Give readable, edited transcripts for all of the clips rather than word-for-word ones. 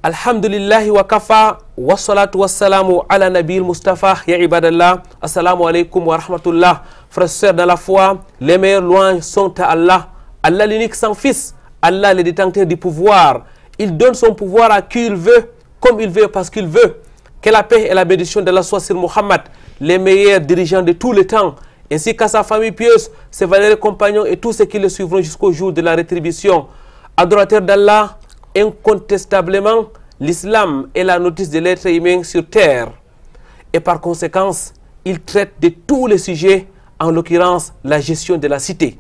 Alhamdulillahi wa kafa wa salatu wa salamu ala nabil Mustafa ya ibadallah. Assalamu alaikum wa rahmatullah. Frères et sœurs dans la foi, les meilleures louanges sont à Allah. Allah l'unique sans fils, Allah le détenteur du pouvoir. Il donne son pouvoir à qui il veut, comme il veut, parce qu'il veut. Que la paix et la bénédiction d'Allah soient sur Muhammad, les meilleurs dirigeants de tous les temps, ainsi qu'à sa famille pieuse, ses valeureux compagnons et tous ceux qui le suivront jusqu'au jour de la rétribution. Adorateurs d'Allah, incontestablement, l'islam est la notice de l'être humain sur terre. Et par conséquent, il traite de tous les sujets, en l'occurrence la gestion de la cité.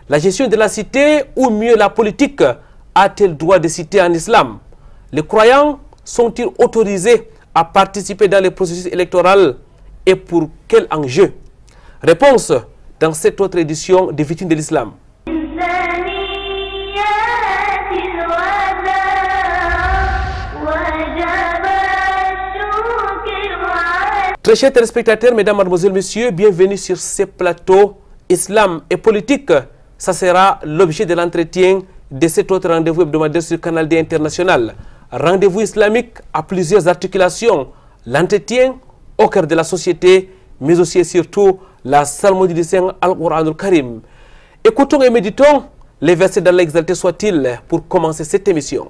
La gestion de la cité, ou mieux la politique, a-t-elle droit de citer en islam? Les croyants sont-ils autorisés à participer dans les processus électoraux et pour quel enjeu? Réponse dans cette autre édition des Vitrines de l'Islam. Très chers téléspectateurs, mesdames, mademoiselles, messieurs, bienvenue sur ce plateau Islam et politique. Ça sera l'objet de l'entretien de cet autre rendez-vous hebdomadaire sur Canal D International. Rendez-vous islamique à plusieurs articulations. L'entretien au cœur de la société, mais aussi et surtout la psalmodie du Saint Al-Qur'an al-Karim. Écoutons et méditons les versets d'Allah exalté soit-il pour commencer cette émission.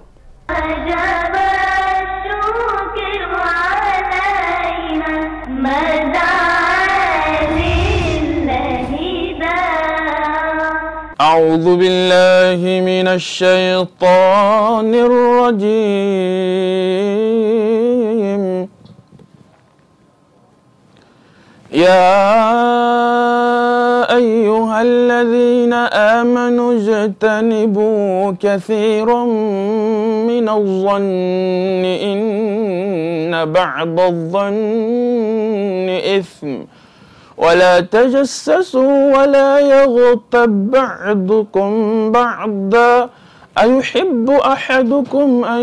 أعوذ بالله من الشيطان الرجيم يا أيها الذين آمنوا اجتنبوا كثيرا من الظن إن بعض الظن إثم ولا تجسسوا ولا يغتب بعضكم بعضا أيحب أحدكم أن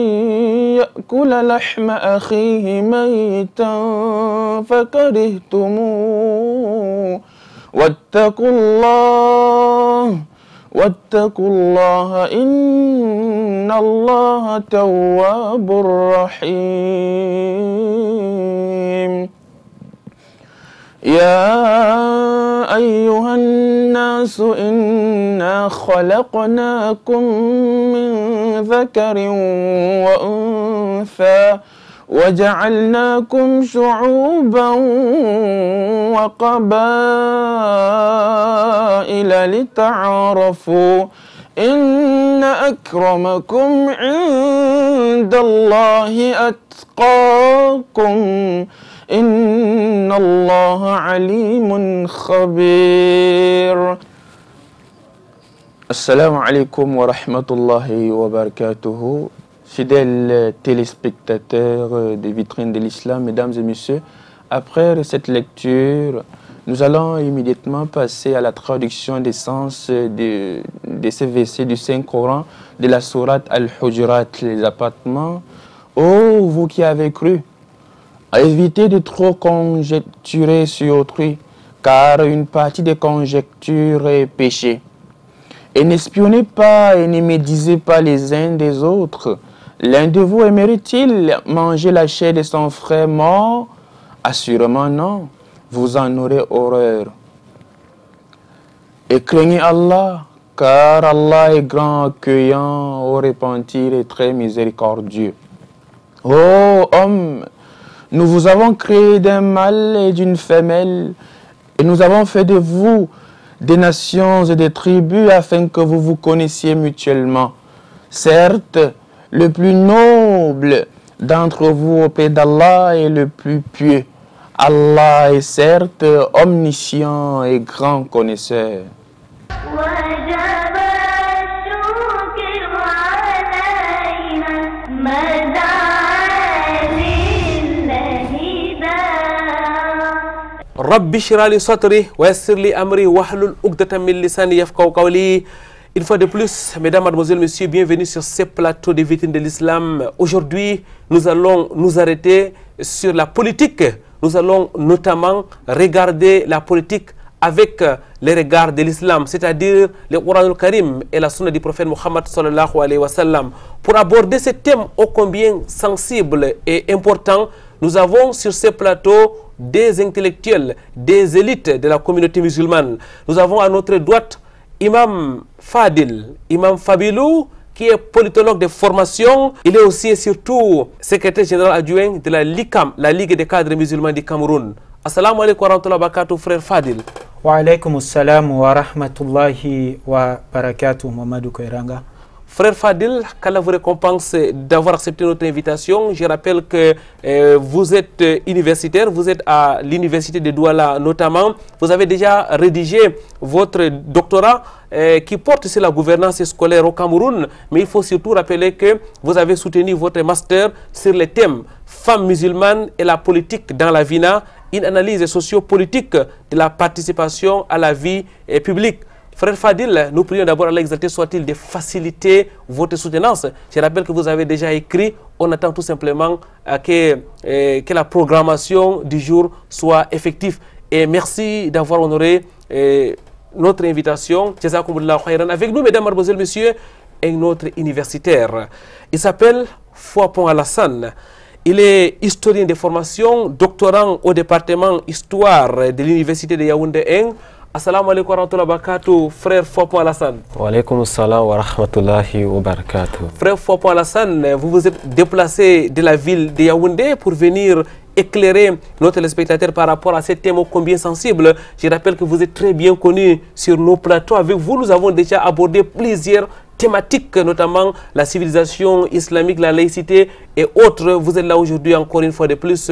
يأكل لحم أخيه ميتا فكرهتموه واتقوا الله إن الله تواب رحيم يا أيها الناس إنا خلقناكم من ذكر وأنثى وجعلناكم شعوبا وقبائل لتعارفوا إن أكرمكم عند الله أتقاكم إن الله عليم خبير. Assalamu alaikum wa rahmatullahi wa barakatuhu. Fidèles téléspectateurs des Vitrines de l'Islam, mesdames et messieurs, après cette lecture, nous allons immédiatement passer à la traduction des sens de ces versets du Saint-Coran de la sourate Al-Hujurat, les appartements. Ô vous qui avez cru, à éviter de trop conjecturer sur autrui, car une partie des conjectures est péché. Et n'espionnez pas et ne médisez pas les uns des autres. L'un de vous aimerait-il manger la chair de son frère mort? Assurément non, vous en aurez horreur. Et craignez Allah, car Allah est grand, accueillant au repentir et très miséricordieux. Ô homme, nous vous avons créé d'un mâle et d'une femelle, et nous avons fait de vous des nations et des tribus afin que vous vous connaissiez mutuellement. Certes, le plus noble d'entre vous auprès d'Allah est le plus pieux. Allah est certes omniscient et grand connaisseur. Rabbi shrah li sadri wa yassir li amri wahlul uqdatan min lisani yafqahu qawli. Une fois de plus, mesdames, mademoiselles, messieurs, bienvenue sur ce plateau des Vitrines de l'Islam. Aujourd'hui, nous allons nous arrêter sur la politique. Nous allons notamment regarder la politique avec les regards de l'islam, c'est-à-dire le Coran al-Karim et la sunna du prophète Mohammed sallallahu alayhi wa sallam. Pour aborder ce thème ô combien sensible et important, nous avons sur ce plateau des intellectuels, des élites de la communauté musulmane. Nous avons à notre droite Imam Fadil, Imam Fabilou, qui est politologue de formation. Il est aussi et surtout secrétaire général adjoint de la LICAM, la Ligue des cadres musulmans du Cameroun. Assalamu alaikum wa rahmatullahi wa barakatuh, frère Fadil. Wa alaikum assalam wa rahmatullahi wa barakatuh, Mamadou Koiranga. Frère Fadil, qu'Allah vous récompense d'avoir accepté notre invitation. Je rappelle que vous êtes universitaire, vous êtes à l'université de Douala notamment. Vous avez déjà rédigé votre doctorat qui porte sur la gouvernance scolaire au Cameroun. Mais il faut surtout rappeler que vous avez soutenu votre master sur les thèmes femmes musulmanes et la politique dans la VINA, une analyse sociopolitique de la participation à la vie publique. Frère Fadil, nous prions d'abord Allah exalté soit-il de faciliter votre soutenance. Je rappelle que vous avez déjà écrit, on attend tout simplement que la programmation du jour soit effective. Et merci d'avoir honoré notre invitation. Avec nous, mesdames, mademoiselles, messieurs, un autre universitaire. Il s'appelle Fouapon Alassane. Il est historien de formation, doctorant au département Histoire de l'université de Yaoundé 1. Assalamu alaikum wa rahmatullahi wa barakatuh, frère Fouapon Alassane. Wa alaikum assalam wa rahmatullahi wa barakatuh. Frère Fouapon Alassane, vous vous êtes déplacé de la ville de Yaoundé pour venir éclairer nos téléspectateurs par rapport à ce thème combien sensible. Je rappelle que vous êtes très bien connu sur nos plateaux. Avec vous, nous avons déjà abordé plusieurs thématiques, notamment la civilisation islamique, la laïcité et autres. Vous êtes là aujourd'hui encore une fois de plus.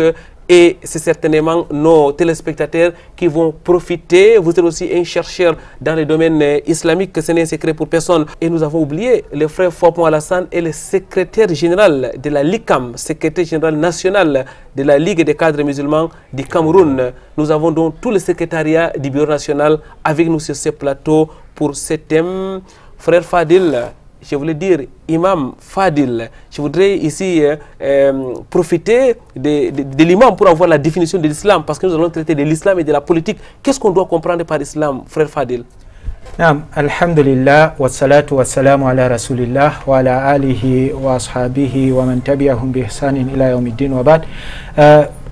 Et c'est certainement nos téléspectateurs qui vont profiter. Vous êtes aussi un chercheur dans le domaine islamique, ce n'est un secret pour personne. Et nous avons oublié le frère Fouapon Alassane est le secrétaire général de la LICAM, secrétaire général national de la Ligue des cadres musulmans du Cameroun. Nous avons donc tout le secrétariat du Bureau national avec nous sur ce plateau pour ce thème. Frère Fadil, je voulais dire Imam Fadil, je voudrais ici profiter de l'imam pour avoir la définition de l'islam, parce que nous allons traiter de l'islam et de la politique. Qu'est-ce qu'on doit comprendre par islam, frère Fadil? Alhamdulillah, wa salatu wa salamu ala rasulillah, wa ala alihi wa ashabihi wa man tabi'ahum bi ihsanin ila yawmiddin wa ba'd.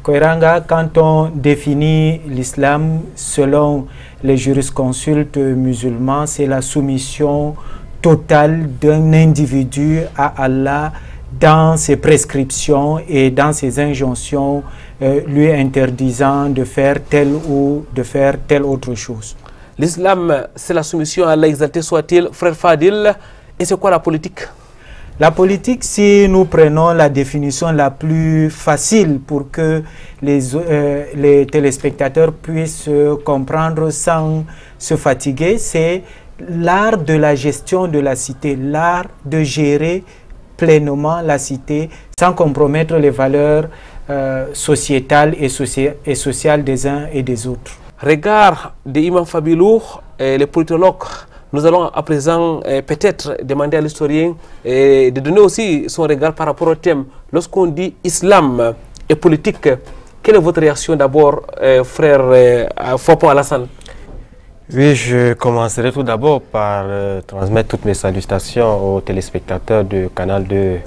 Koiranga, quand on définit l'islam selon les jurisconsultes musulmans, c'est la soumission totale d'un individu à Allah dans ses prescriptions et dans ses injonctions, lui interdisant de faire telle ou de faire telle autre chose. L'islam, c'est la soumission à Allah, exalté soit-il. Frère Fadil, et c'est quoi la politique? La politique, si nous prenons la définition la plus facile pour que les téléspectateurs puissent comprendre sans se fatiguer, c'est l'art de la gestion de la cité, l'art de gérer pleinement la cité sans compromettre les valeurs sociétales et sociales des uns et des autres. Regard de Imam Fabilou, le politologue, nous allons à présent peut-être demander à l'historien de donner aussi son regard par rapport au thème. Lorsqu'on dit islam et politique, quelle est votre réaction d'abord, frère Fouapon Alassane? Oui, je commencerai tout d'abord par transmettre toutes mes salutations aux téléspectateurs du Canal 2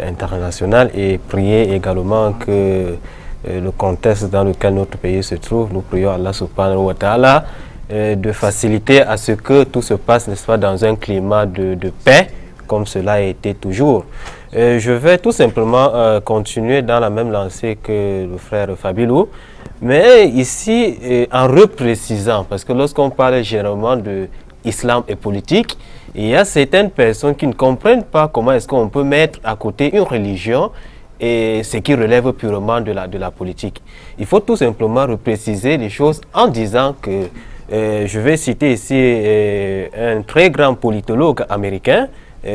international et prier également que le contexte dans lequel notre pays se trouve, nous prions Allah subhanahu wa ta'ala de faciliter à ce que tout se passe, n'est-ce pas, dans un climat de paix, comme cela a été toujours. Je vais tout simplement continuer dans la même lancée que le frère Fabilou, mais ici en reprécisant, parce que lorsqu'on parle généralement de islam et politique, il y a certaines personnes qui ne comprennent pas comment est-ce qu'on peut mettre à côté une religion et ce qui relève purement de la politique. Il faut tout simplement repréciser les choses en disant que je vais citer ici un très grand politologue américain,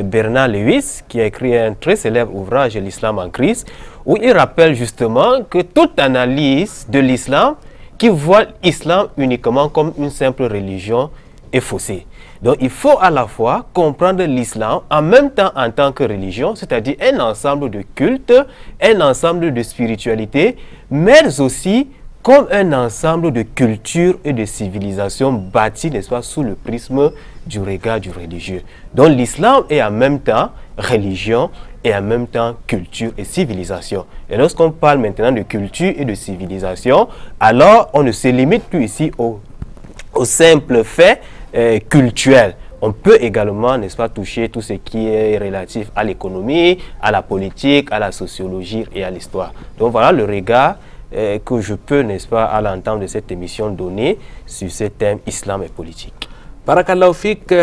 Bernard Lewis, qui a écrit un très célèbre ouvrage, L'Islam en crise, où il rappelle justement que toute analyse de l'islam qui voit l'islam uniquement comme une simple religion est faussée. Donc il faut à la fois comprendre l'islam en même temps en tant que religion, c'est-à-dire un ensemble de cultes, un ensemble de spiritualité, mais aussi comme un ensemble de cultures et de civilisations bâties, n'est-ce pas, sous le prisme du regard du religieux. Donc l'islam est en même temps religion et en même temps culture et civilisation. Et lorsqu'on parle maintenant de culture et de civilisation, alors on ne se limite plus ici au simple fait culturel. On peut également, n'est-ce pas, toucher tout ce qui est relatif à l'économie, à la politique, à la sociologie et à l'histoire. Donc voilà le regard que je peux, n'est-ce pas, à l'entente de cette émission donner sur ce thème islam et politique. Barakallahu Fik,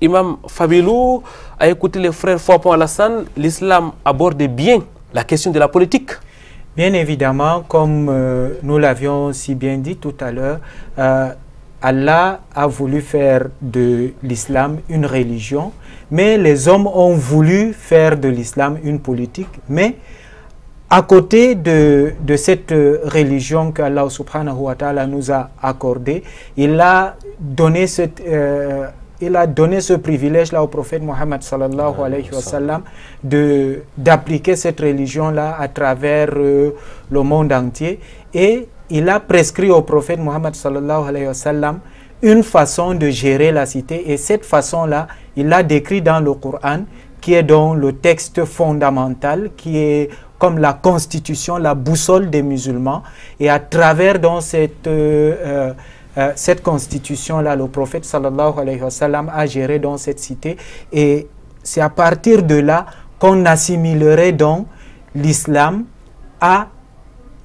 Imam Fabilou a écouté les frères Fopon Alassane. L'islam aborde bien la question de la politique. Bien évidemment, comme nous l'avions si bien dit tout à l'heure, Allah a voulu faire de l'islam une religion, mais les hommes ont voulu faire de l'islam une politique. Mais à côté de cette religion qu'Allah subhanahu wa ta'ala nous a accordée, il a donné ce privilège-là au prophète Mohammed sallallahu alayhi wa sallam d'appliquer cette religion-là à travers le monde entier. Et il a prescrit au prophète Mohammed sallallahu alayhi wa sallam une façon de gérer la cité. Et cette façon-là, il l'a décrit dans le Coran, qui est donc le texte fondamental, qui est comme la constitution, la boussole des musulmans. Et à travers donc cette constitution-là, le prophète sallallahu alayhi wa sallam a géré dans cette cité. Et c'est à partir de là qu'on assimilerait donc l'islam à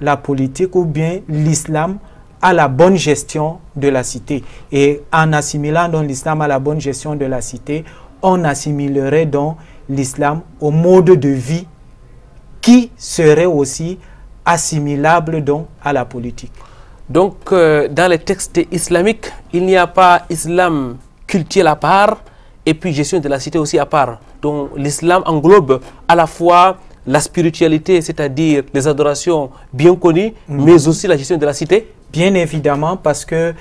la politique, ou bien l'islam à la bonne gestion de la cité. Et en assimilant donc l'islam à la bonne gestion de la cité, on assimilerait donc l'islam au mode de vie qui serait aussi assimilable donc à la politique. Donc, dans les textes islamiques, il n'y a pas islam cultuel à part et puis gestion de la cité aussi à part. Donc, l'islam englobe à la fois la spiritualité, c'est-à-dire les adorations bien connues, mais aussi la gestion de la cité. Bien évidemment, parce que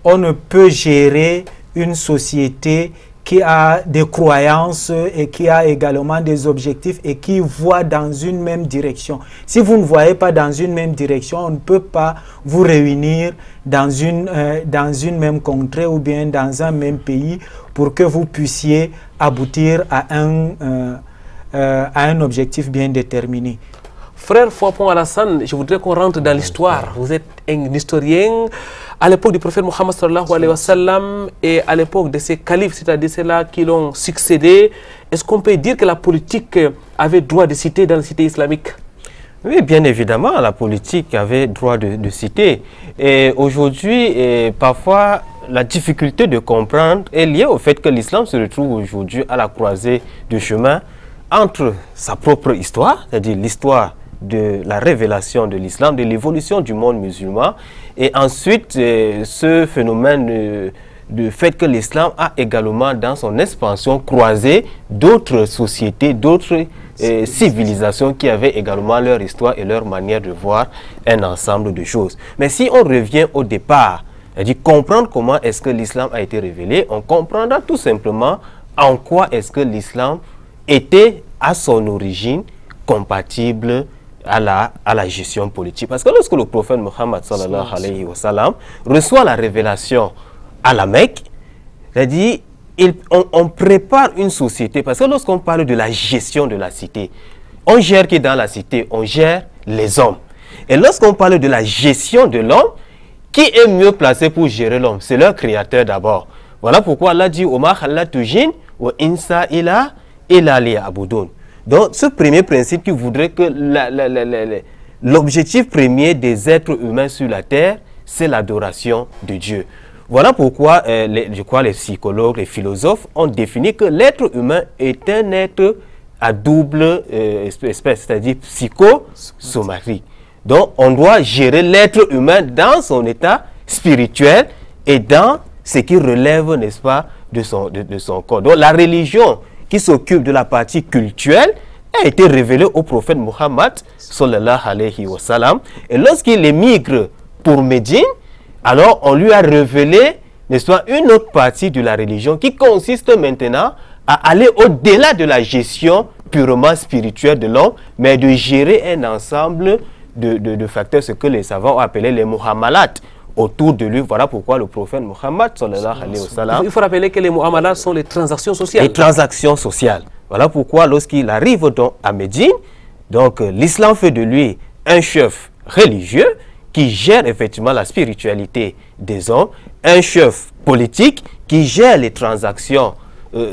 on ne peut gérer une société qui a des croyances et qui a également des objectifs et qui voit dans une même direction. Si vous ne voyez pas dans une même direction, on ne peut pas vous réunir dans une même contrée ou bien dans un même pays pour que vous puissiez aboutir à un objectif bien déterminé. Frère Fopon Alassane, je voudrais qu'on rentre dans l'histoire. Vous êtes un historien. À l'époque du prophète Mohammed sallallahu alayhi wa sallam et à l'époque de ces califes, c'est-à-dire ceux-là qui l'ont succédé, est-ce qu'on peut dire que la politique avait droit de citer dans la cité islamique? Oui, bien évidemment, la politique avait droit de citer. Et aujourd'hui, parfois, la difficulté de comprendre est liée au fait que l'islam se retrouve aujourd'hui à la croisée du chemin entre sa propre histoire, c'est-à-dire l'histoire de la révélation de l'islam, de l'évolution du monde musulman, et ensuite ce phénomène de fait que l'islam a également dans son expansion croisé d'autres sociétés, d'autres civilisations qui avaient également leur histoire et leur manière de voir un ensemble de choses. Mais si on revient au départ, c'est-à-dire comprendre comment est-ce que l'islam a été révélé, on comprendra tout simplement en quoi est-ce que l'islam était à son origine compatible à la gestion politique. Parce que lorsque le prophète Mohammed sallallahu alayhi wa sallam reçoit la révélation à la Mecque, c'est-à-dire on prépare une société. Parce que lorsqu'on parle de la gestion de la cité, on gère qui dans la cité? On gère les hommes. Et lorsqu'on parle de la gestion de l'homme, qui est mieux placé pour gérer l'homme? C'est leur créateur d'abord. Voilà pourquoi Allah dit Oma khalaqtu jin wa insa illa liya'budun. Donc, ce premier principe qui voudrait que l'objectif premier des êtres humains sur la terre, c'est l'adoration de Dieu. Voilà pourquoi, je crois, les psychologues, les philosophes ont défini que l'être humain est un être à double espèce, c'est-à-dire psychosomatique. Donc, on doit gérer l'être humain dans son état spirituel et dans ce qui relève, n'est-ce pas, de son corps. Donc, la religion qui s'occupe de la partie culturelle a été révélée au prophète Mohammed sallallahu alayhi wa sallam. Et lorsqu'il émigre pour Médine, alors on lui a révélé, n'est-ce pas, une autre partie de la religion qui consiste maintenant à aller au-delà de la gestion purement spirituelle de l'homme, mais de gérer un ensemble de facteurs, ce que les savants ont appelé les muhamalat autour de lui. Voilà pourquoi le prophète Muhammad sallallahu alayhi wa sallam... Il faut rappeler que les muhamalat sont les transactions sociales. Les transactions sociales. Voilà pourquoi lorsqu'il arrive donc à Médine, donc l'islam fait de lui un chef religieux qui gère effectivement la spiritualité des hommes, un chef politique qui gère les transactions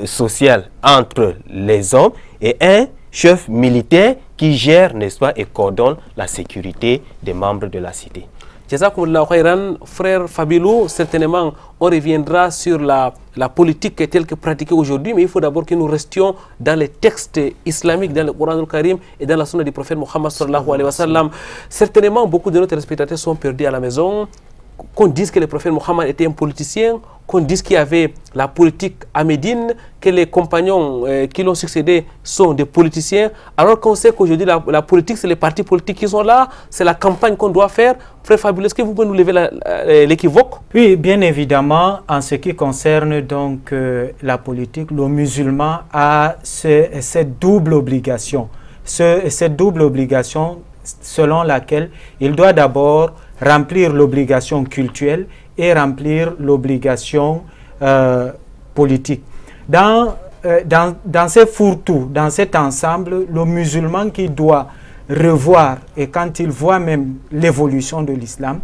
sociales entre les hommes et un chef militaire qui gère, n'est-ce pas, et coordonne la sécurité des membres de la cité. Jazakumullahu khairan, frère Fabilou, certainement on reviendra sur la politique telle que pratiquée aujourd'hui, mais il faut d'abord que nous restions dans les textes islamiques, dans le Coran al-Karim et dans la sunna du prophète Muhammad sallallahu alayhi wa sallam. Certainement, beaucoup de nos téléspectateurs sont perdus à la maison. Qu'on dise que le prophète Muhammad était un politicien, qu'on dise qu'il y avait la politique à Médine, que les compagnons qui l'ont succédé sont des politiciens, alors qu'on sait qu'aujourd'hui la politique, c'est les partis politiques qui sont là, c'est la campagne qu'on doit faire. Frère Fabuleux, est-ce que vous pouvez nous lever l'équivoque? Oui, bien évidemment, en ce qui concerne donc la politique, le musulman a cette double obligation. Cette double obligation selon laquelle il doit d'abord remplir l'obligation cultuelle et remplir l'obligation politique. Dans ces fourre-tout, dans cet ensemble, le musulman qui doit revoir, et quand il voit même l'évolution de l'islam,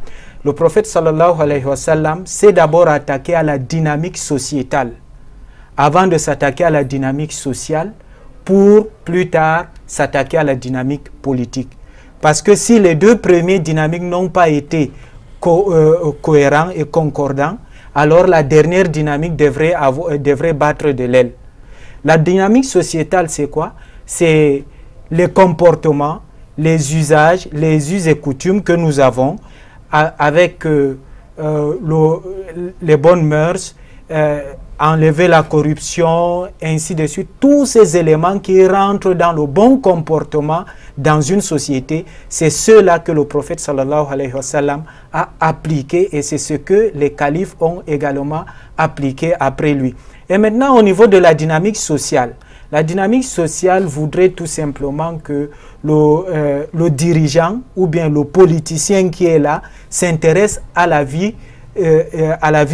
le prophète sallallahu alayhi wa sallam s'est d'abord attaqué à la dynamique sociétale, avant de s'attaquer à la dynamique sociale, pour plus tard s'attaquer à la dynamique politique. Parce que si les deux premières dynamiques n'ont pas été cohérents et concordants, alors la dernière dynamique devrait battre de l'aile. La dynamique sociétale, c'est quoi? C'est les comportements, les usages, les us et coutumes que nous avons avec les bonnes mœurs, enlever la corruption, ainsi de suite. Tous ces éléments qui rentrent dans le bon comportement dans une société, c'est ceux-là que le prophète sallallahu alayhi wa sallam a appliqué et c'est ce que les califes ont également appliqué après lui. Et maintenant, au niveau de la dynamique sociale, la dynamique sociale voudrait tout simplement que le dirigeant ou bien le politicien qui est là s'intéresse à la vie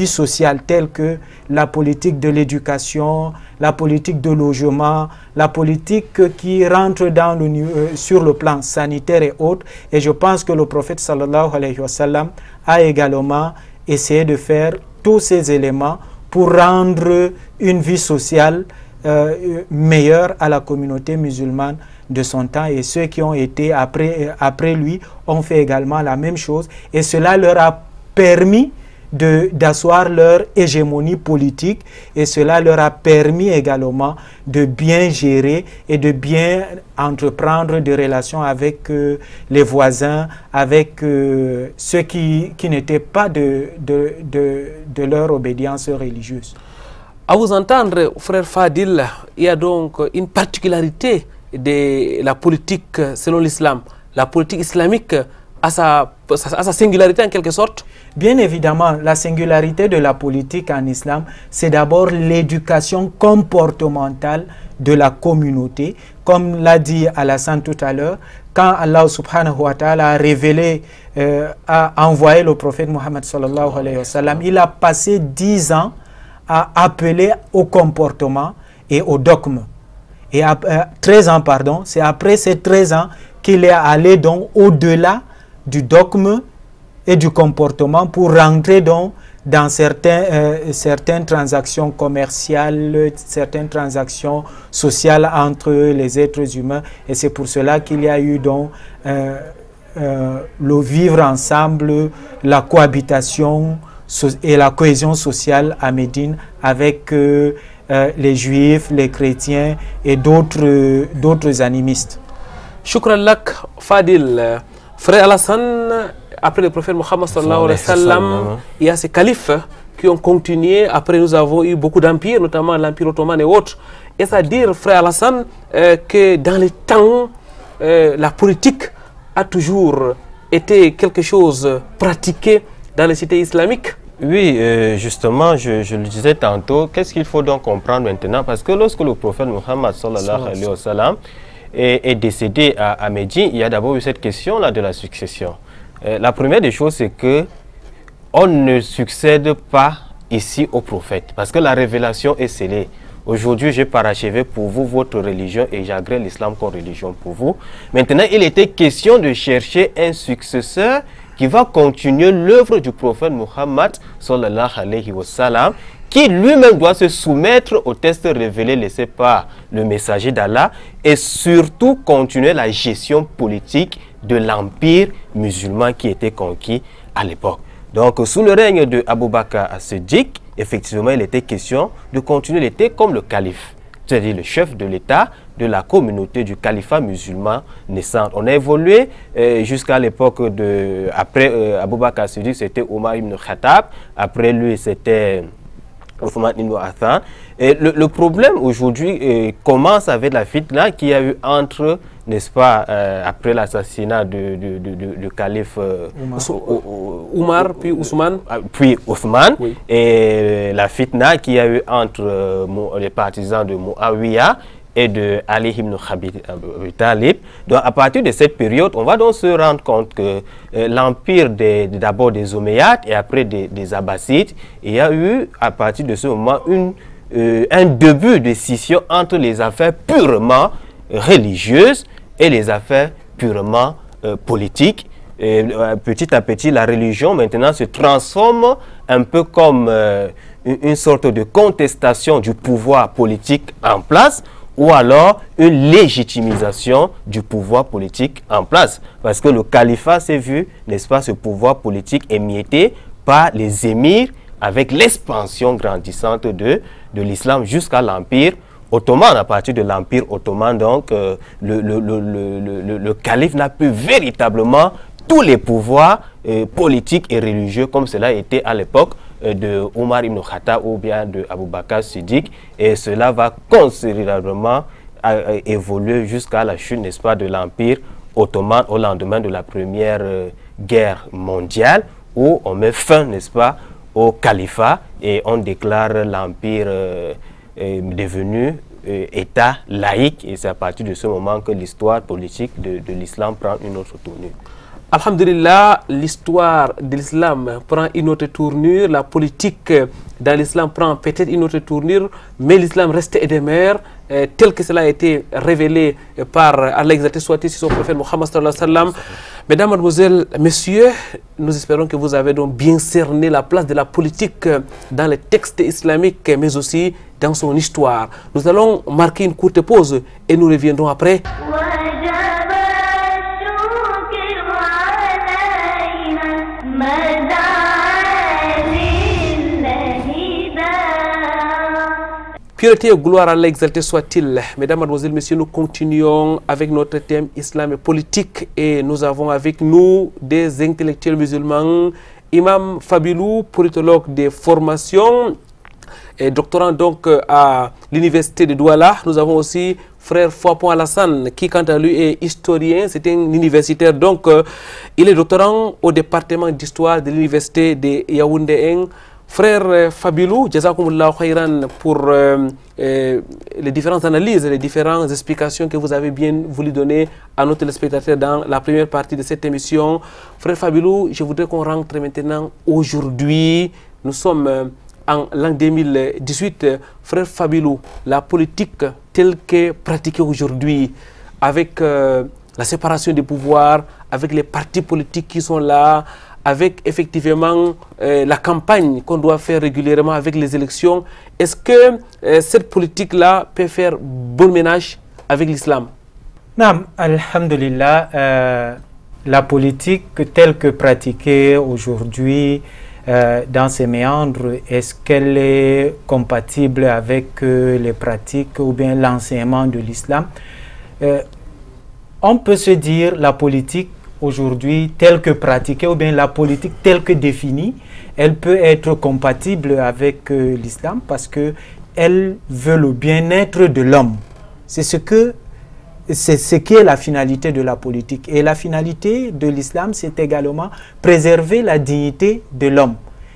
sociale, telle que la politique de l'éducation, la politique de logement, la politique qui rentre dans sur le plan sanitaire et autres. Et je pense que le prophète sallallahu alayhi wa sallam a également essayé de faire tous ces éléments pour rendre une vie sociale meilleure à la communauté musulmane de son temps, et ceux qui ont été après lui ont fait également la même chose, et cela leur a permis d'asseoir leur hégémonie politique, et cela leur a permis également de bien gérer et de bien entreprendre des relations avec les voisins, avec ceux qui n'étaient pas de leur obédience religieuse. À vous entendre, frère Fadil, il y a donc une particularité de la politique selon l'islam. La politique islamique a sa singularité en quelque sorte? Bien évidemment, la singularité de la politique en islam, c'est d'abord l'éducation comportementale de la communauté. Comme l'a dit Alassane tout à l'heure, quand Allah subhanahu wa ta'ala a révélé, a envoyé le prophète Muhammad sallallahu alayhi wa sallam, il a passé 10 ans à appeler au comportement et au dogme. Et 13 ans, pardon, c'est après ces 13 ans qu'il est allé donc au-delà du dogme et du comportement pour rentrer donc dans certaines transactions commerciales, certaines transactions sociales entre les êtres humains. Et c'est pour cela qu'il y a eu donc le vivre ensemble, la cohabitation et la cohésion sociale à Médine avec les juifs, les chrétiens et d'autres animistes. Shukran lak, Fadil. Frère Alassane, après le prophète Mohammed sallallahu alayhi wa sallam, il y a ces califes qui ont continué. Après, nous avons eu beaucoup d'empires, notamment l'Empire ottoman et autres. Et c'est-à-dire, frère Alassane, que dans les temps, la politique a toujours été quelque chose pratiqué dans les cités islamiques. Oui, justement, je le disais tantôt, qu'est-ce qu'il faut donc comprendre maintenant? Parce que lorsque le prophète Mohammed sallallahu alayhi wa sallam est décédé à Médine, il y a d'abord eu cette question-là de la succession. La première des choses, c'est que on ne succède pas ici au prophète, parce que la révélation est scellée. Aujourd'hui, j'ai parachevé pour vous votre religion et j'agrée l'islam comme religion pour vous. Maintenant, il était question de chercher un successeur qui va continuer l'œuvre du prophète Muhammad sallallahu alayhi wa sallam, qui lui-même doit se soumettre aux tests révélés laissés par le messager d'Allah et surtout continuer la gestion politique de l'empire musulman qui était conquis à l'époque. Donc, sous le règne de Abu Bakr as-Siddiq, effectivement, il était question de continuer, il était comme le calife, c'est-à-dire le chef de l'État, de la communauté du califat musulman naissant. On a évolué jusqu'à l'époque de... Après Abu Bakr as-Siddiq, c'était Omar ibn Khattab. Après lui, c'était Othman ibn Affan. Et le problème aujourd'hui commence avec la fitna qu'il y a eu entre, n'est-ce pas, après l'assassinat du calife Omar, puis Ousmane. Puis Othman, oui. Et la fitna qu'il y a eu entre les partisans de Muawiyah et de Ali ibn Abi Talib. Donc à partir de cette période, on va donc se rendre compte que l'empire d'abord des Omeyyades et après des Abbassides, il y a eu à partir de ce moment un début de scission entre les affaires purement religieuses et les affaires purement politiques. Et, petit à petit, la religion maintenant se transforme un peu comme une sorte de contestation du pouvoir politique en place, ou alors une légitimisation du pouvoir politique en place. Parce que le califat s'est vu, n'est-ce pas, ce pouvoir politique émietté par les émirs avec l'expansion grandissante de l'islam jusqu'à l'empire ottoman. À partir de l'empire ottoman, donc, le calife n'a plus véritablement tous les pouvoirs politiques et religieux comme cela était à l'époque de Omar ibn Khattab ou bien de Abu Bakr Siddiq, et cela va considérablement évoluer jusqu'à la chute, n'est-ce pas, de l'empire ottoman au lendemain de la première guerre mondiale, où on met fin, n'est-ce pas, au califat et on déclare l'empire devenu État laïque, et c'est à partir de ce moment que l'histoire politique de l'islam prend une autre tournure. Alhamdulillah, l'histoire de l'islam prend une autre tournure, la politique dans l'islam prend peut-être une autre tournure, mais l'islam reste édémère, tel que cela a été révélé par Allah exalté soit-il sur son prophète Muhammad sallallahu alayhi wa sallam. Mesdames, mademoiselles, messieurs, nous espérons que vous avez donc bien cerné la place de la politique dans les textes islamiques, mais aussi dans son histoire. Nous allons marquer une courte pause et nous reviendrons après. Pureté et gloire à Allah exalté soit-il. Mesdames, mademoiselles, messieurs, nous continuons avec notre thème islam et politique et nous avons avec nous des intellectuels musulmans. Imam Fabilou, politologue de formation et doctorant donc à l'université de Douala. Nous avons aussi frère Fouapon Alassane qui quant à lui est historien, c'est un universitaire, donc il est doctorant au département d'histoire de l'université de Yaoundé. Frère Fabilou, jazakumullah khairan pour les différentes analyses, les différentes explications que vous avez bien voulu donner à nos téléspectateurs dans la première partie de cette émission. Frère Fabilou, je voudrais qu'on rentre maintenant aujourd'hui. Nous sommes en l'an 2018. Frère Fabilou, la politique telle que pratiquée aujourd'hui, avec la séparation des pouvoirs, avec les partis politiques qui sont là, avec effectivement la campagne qu'on doit faire régulièrement avec les élections, est-ce que cette politique-là peut faire bon ménage avec l'islam? Non, alhamdulillah, la politique telle que pratiquée aujourd'hui dans ces méandres, est-ce qu'elle est compatible avec les pratiques ou bien l'enseignement de l'islam? On peut se dire la politique aujourd'hui telle que pratiquée ou bien la politique telle que définie, elle peut être compatible avec l'islam parce que elle veut le bien-être de l'homme. C'est ce qui est la finalité de la politique. Et la finalité de l'islam, c'est également préserver la dignité de l'homme.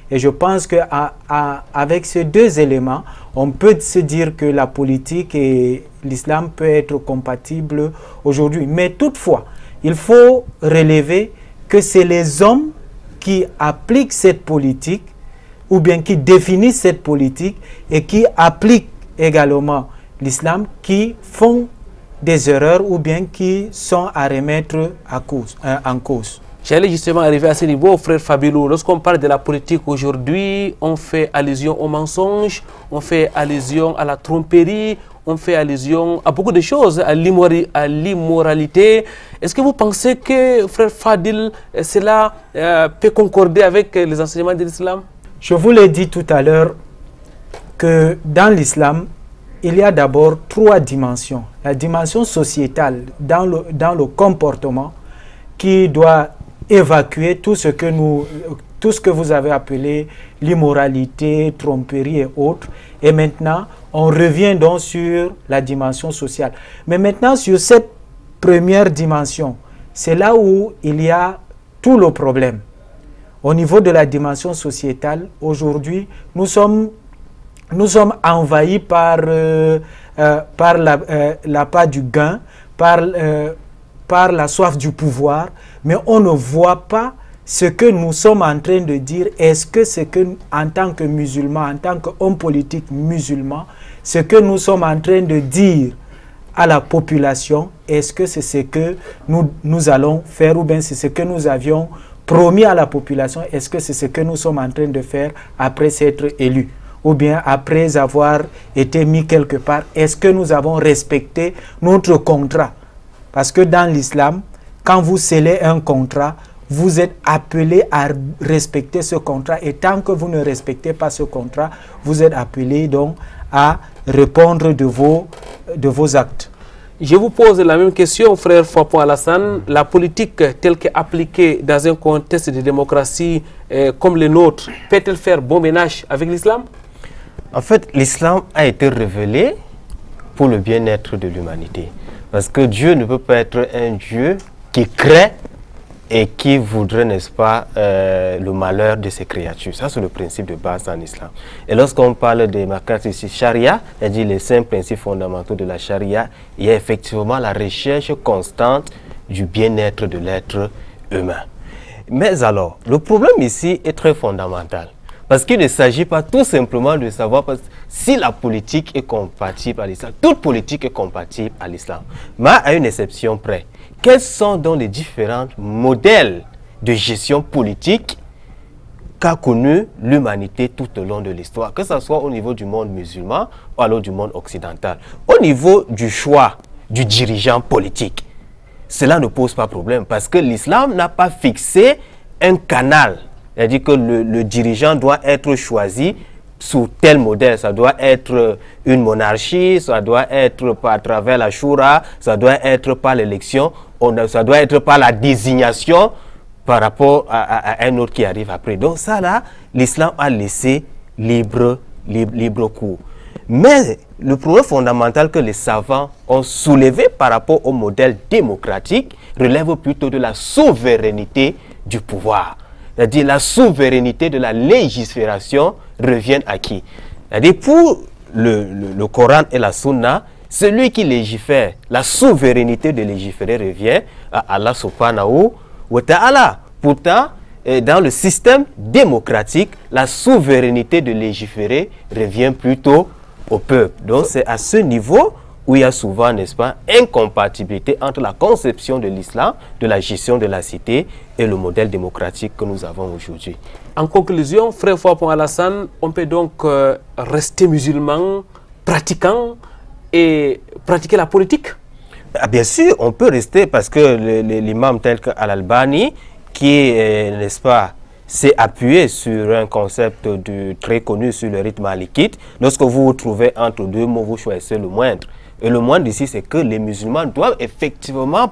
Et je pense qu'avec ces deux éléments, on peut se dire que la politique et l'islam peuvent être compatibles aujourd'hui. Mais toutefois, il faut relever que c'est les hommes qui appliquent cette politique ou bien qui définissent cette politique et qui appliquent également l'islam qui font des erreurs ou bien qui sont à remettre en cause. J'allais justement arriver à ce niveau, frère Fabilo. Lorsqu'on parle de la politique aujourd'hui, on fait allusion au mensonge, on fait allusion à la tromperie, on fait allusion à beaucoup de choses, à l'immoralité. Est-ce que vous pensez que, frère Fadil, cela peut concorder avec les enseignements de l'islam? Je vous l'ai dit tout à l'heure que dans l'islam, il y a d'abord trois dimensions. La dimension sociétale dans le comportement qui doit évacuer tout ce que vous avez appelé l'immoralité, tromperie et autres. Et maintenant, on revient donc sur la dimension sociale. Mais maintenant, sur cette première dimension, c'est là où il y a tout le problème. Au niveau de la dimension sociétale, aujourd'hui, nous sommes envahis par l'appât du gain, par la soif du pouvoir, mais on ne voit pas ce que nous sommes en train de dire. Est-ce que c'est que, en tant que musulmans, en tant qu'hommes politiques musulmans, ce que nous sommes en train de dire à la population, est-ce que c'est ce que nous allons faire ou bien c'est ce que nous avions promis à la population? Est-ce que c'est ce que nous sommes en train de faire après s'être élus? Ou bien après avoir été mis quelque part, est-ce que nous avons respecté notre contrat? Parce que dans l'islam, quand vous scellez un contrat, vous êtes appelé à respecter ce contrat. Et tant que vous ne respectez pas ce contrat, vous êtes appelé donc à répondre de vos actes. Je vous pose la même question, frère Fapon Alassane. La politique telle qu'appliquée dans un contexte de démocratie comme le nôtre, peut-elle faire bon ménage avec l'islam? En fait, l'islam a été révélé pour le bien-être de l'humanité. Parce que Dieu ne peut pas être un Dieu qui crée et qui voudrait, n'est-ce pas, le malheur de ses créatures. Ça, c'est le principe de base en islam. Et lorsqu'on parle des marqueurs ici, charia, c'est-à-dire les 5 principes fondamentaux de la charia, il y a effectivement la recherche constante du bien-être de l'être humain. Mais alors, le problème ici est très fondamental. Parce qu'il ne s'agit pas tout simplement de savoir si la politique est compatible à l'islam. Toute politique est compatible à l'islam. Mais à une exception près. Quels sont donc les différents modèles de gestion politique qu'a connu l'humanité tout au long de l'histoire, que ce soit au niveau du monde musulman ou alors du monde occidental? Au niveau du choix du dirigeant politique, cela ne pose pas problème parce que l'islam n'a pas fixé un canal. C'est-à-dire que le dirigeant doit être choisi sous tel modèle. Ça doit être une monarchie, ça doit être à travers la Shura, ça doit être par l'élection, ça doit être par la désignation par rapport à un autre qui arrive après. Donc ça là, l'islam a laissé libre cours. Mais le problème fondamental que les savants ont soulevé par rapport au modèle démocratique relève plutôt de la souveraineté du pouvoir. C'est-à-dire la souveraineté de la légifération revient à qui? C'est-à-dire pour le Coran et la Sunna, celui qui légifère, la souveraineté de légiférer revient à Allah subhanahu wa ta'ala. Pourtant, dans le système démocratique, la souveraineté de légiférer revient plutôt au peuple. Donc c'est à ce niveau où il y a souvent, n'est-ce pas, incompatibilité entre la conception de l'islam, de la gestion de la cité et le modèle démocratique que nous avons aujourd'hui. En conclusion, frère Fapon Alassane, on peut donc rester musulman, pratiquant et pratiquer la politique? Bien sûr, on peut rester parce que l'imam tel qu'Al-Albani, qui, n'est-ce pas, s'est appuyé sur un concept très connu sur le rythme malikite. Lorsque vous vous trouvez entre deux mots, vous choisissez le moindre. Et le moindre ici, c'est que les musulmans doivent effectivement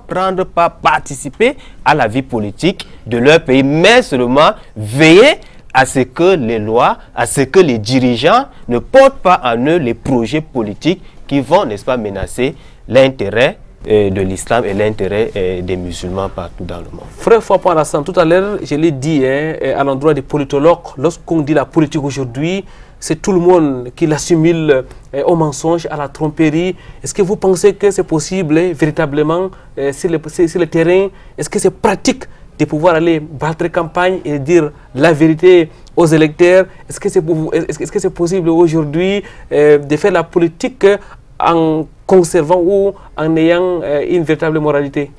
participer à la vie politique de leur pays, mais seulement veiller à ce que les lois, à ce que les dirigeants ne portent pas en eux les projets politiques qui vont, n'est-ce pas, menacer l'intérêt de l'islam et l'intérêt des musulmans partout dans le monde. Frère Fapon Alassane, tout à l'heure, je l'ai dit à l'endroit des politologues, lorsqu'on dit la politique aujourd'hui, c'est tout le monde qui l'assimile au mensonge, à la tromperie. Est-ce que vous pensez que c'est possible véritablement sur le terrain? Est-ce que c'est pratique de pouvoir aller battre campagne et dire la vérité aux électeurs? Est-ce que c'est possible aujourd'hui de faire la politique en conservant ou en ayant une véritable moralité?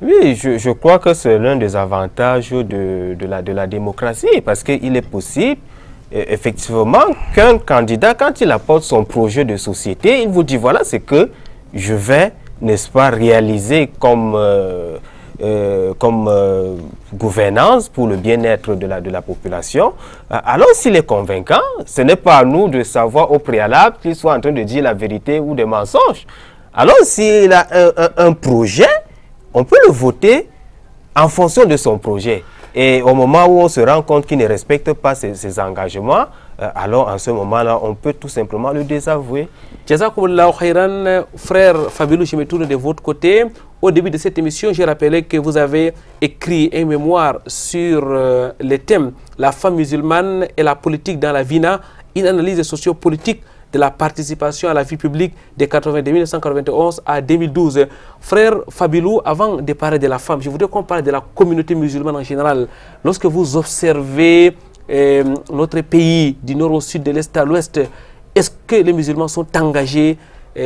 Oui, je crois que c'est l'un des avantages de la démocratie, parce qu'il est possible, effectivement, qu'un candidat, quand il apporte son projet de société, il vous dit, voilà, c'est que je vais, n'est-ce pas, réaliser comme gouvernance pour le bien-être de la population. Alors, s'il est convaincant, ce n'est pas à nous de savoir au préalable qu'il soit en train de dire la vérité ou des mensonges. Alors, s'il a un projet, on peut le voter en fonction de son projet. Et au moment où on se rend compte qu'il ne respecte pas ses engagements, alors en ce moment-là, on peut tout simplement le désavouer. Jazakumullahu khairan, frère Fabilou, je me tourne de votre côté. Au début de cette émission, j'ai rappelé que vous avez écrit un mémoire sur le thème « La femme musulmane et la politique dans la VINA », une analyse sociopolitique de la participation à la vie publique de 1991 à 2012. Frère Fabilou, avant de parler de la femme, je voudrais qu'on parle de la communauté musulmane en général. Lorsque vous observez notre pays du nord au sud, de l'est à l'ouest, est-ce que les musulmans sont engagés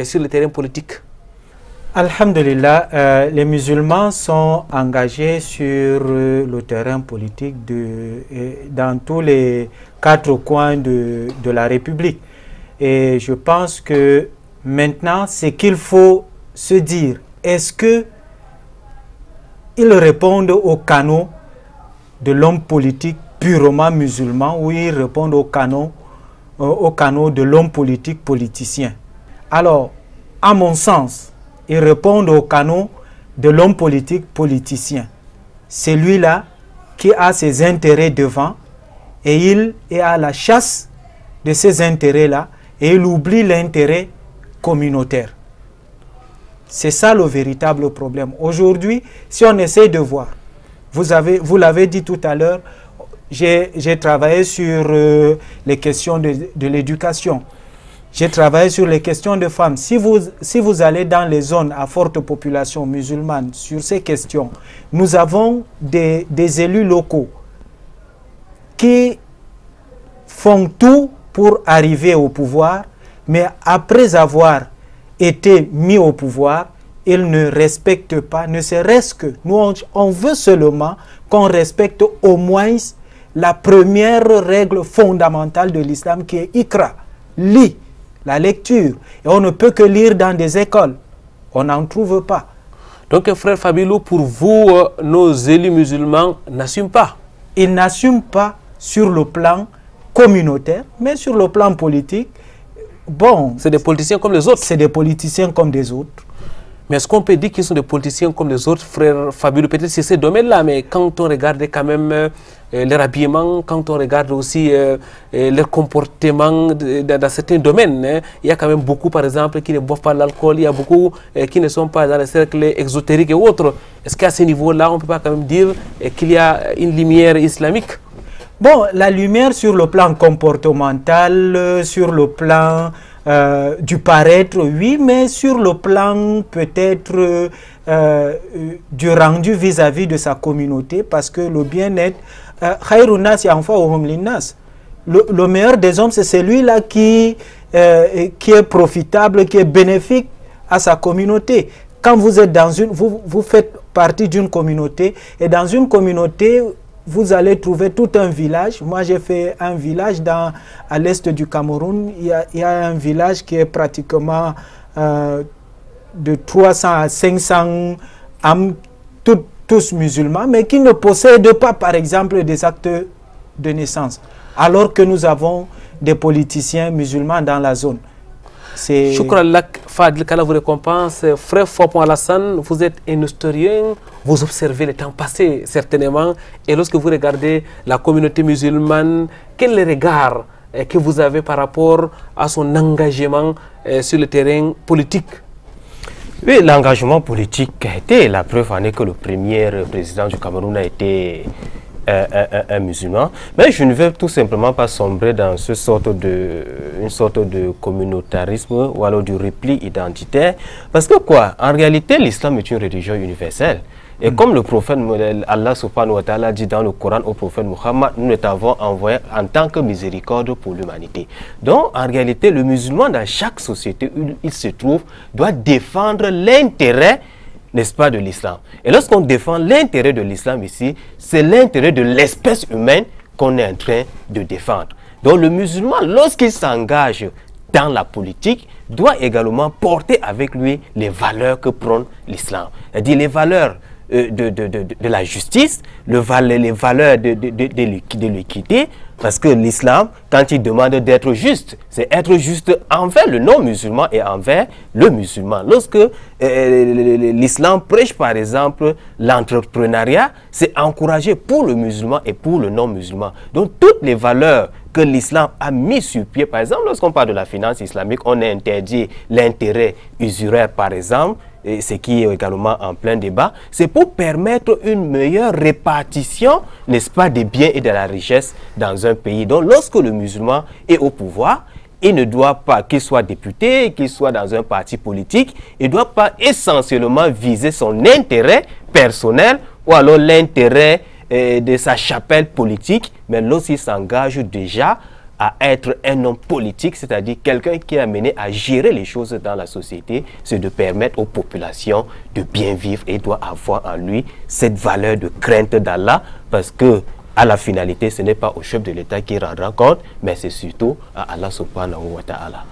sur le terrain politique? Alhamdulillah, les musulmans sont engagés sur le terrain politique dans tous les 4 coins de la République. Et je pense que maintenant, c'est qu'il faut se dire, est-ce qu'ils répondent aux canaux de l'homme politique purement musulman ou ils répondent aux canaux de l'homme politique politicien? Alors, à mon sens, ils répondent aux canaux de l'homme politique politicien. C'est lui-là qui a ses intérêts devant et il est à la chasse de ces intérêts-là et il oublie l'intérêt communautaire. C'est ça le véritable problème. Aujourd'hui, si on essaie de voir, vous l'avez dit tout à l'heure, j'ai travaillé sur les questions de l'éducation. J'ai travaillé sur les questions de femmes. Si vous allez dans les zones à forte population musulmane sur ces questions, nous avons des élus locaux qui font tout pour arriver au pouvoir, mais après avoir été mis au pouvoir, ils ne respectent pas, ne serait-ce que nous, on veut seulement qu'on respecte au moins la première règle fondamentale de l'islam qui est Iqra, lis, la lecture. Et on ne peut que lire dans des écoles. On n'en trouve pas. Donc, frère Fabilou, pour vous, nos élus musulmans n'assument pas? Ils n'assument pas sur le plan communautaire, mais sur le plan politique, bon... C'est des politiciens comme les autres? C'est des politiciens comme des autres. Mais est-ce qu'on peut dire qu'ils sont des politiciens comme les autres, frère Fabilou? Peut-être c'est ces domaines-là, mais quand on regarde quand même leur habillement, quand on regarde aussi leur comportement dans certains domaines, il y a quand même beaucoup, par exemple, qui ne boivent pas l'alcool, il y a beaucoup qui ne sont pas dans les cercles exotériques et autres. Est-ce qu'à ce niveau-là, on ne peut pas quand même dire qu'il y a une lumière islamique? Bon, la lumière sur le plan comportemental, sur le plan du paraître, oui, mais sur le plan peut-être du rendu vis-à-vis de sa communauté, parce que le bien-être, le meilleur des hommes, c'est celui-là qui est profitable, qui est bénéfique à sa communauté. Quand vous êtes dans vous faites partie d'une communauté, et dans une communauté, vous allez trouver tout un village. Moi, j'ai fait un village à l'est du Cameroun. Il y a un village qui est pratiquement de 300 à 500 âmes, tous musulmans, mais qui ne possèdent pas, par exemple, des actes de naissance. Alors que nous avons des politiciens musulmans dans la zone. Shukran lak, Fadil, qu'Allah vous récompense. Frère Fapon Alassane, vous êtes un historien, vous observez le temps passé certainement, et lorsque vous regardez la communauté musulmane, quel est le regard que vous avez par rapport à son engagement sur le terrain politique? Oui, l'engagement politique a été, la preuve en est que le premier président du Cameroun a été un musulman. Mais je ne veux tout simplement pas sombrer dans une sorte de communautarisme ou alors du repli identitaire. Parce que quoi, en réalité, l'islam est une religion universelle. Et comme le prophète, Allah subhanahu wa ta'ala dit dans le Coran au prophète Muhammad, nous t'avons envoyé en tant que miséricorde pour l'humanité. Donc, en réalité, le musulman dans chaque société où il se trouve doit défendre l'intérêt, n'est-ce pas, de l'islam. Et lorsqu'on défend l'intérêt de l'islam ici, c'est l'intérêt de l'espèce humaine qu'on est en train de défendre. Donc, le musulman, lorsqu'il s'engage dans la politique, doit également porter avec lui les valeurs que prône l'islam. C'est-à-dire les valeurs de la justice, les valeurs de l'équité, parce que l'islam, quand il demande d'être juste, c'est être juste envers le non-musulman et envers le musulman. Lorsque l'islam prêche, par exemple, l'entrepreneuriat, c'est encouragé pour le musulman et pour le non-musulman. Donc, toutes les valeurs que l'islam a mis sur pied, par exemple, lorsqu'on parle de la finance islamique, on a interdit l'intérêt usuraire, par exemple, et ce qui est également en plein débat, c'est pour permettre une meilleure répartition, n'est-ce pas, des biens et de la richesse dans un pays. Donc, lorsque le musulman est au pouvoir, il ne doit pas, qu'il soit député, qu'il soit dans un parti politique, il ne doit pas essentiellement viser son intérêt personnel ou alors l'intérêt de sa chapelle politique, mais lorsqu'il s'engage déjà à être un homme politique, c'est-à-dire quelqu'un qui est amené à gérer les choses dans la société, c'est de permettre aux populations de bien vivre et doit avoir en lui cette valeur de crainte d'Allah, parce que à la finalité, ce n'est pas au chef de l'État qui rendra compte, mais c'est surtout à Allah subhanahu wa ta'ala.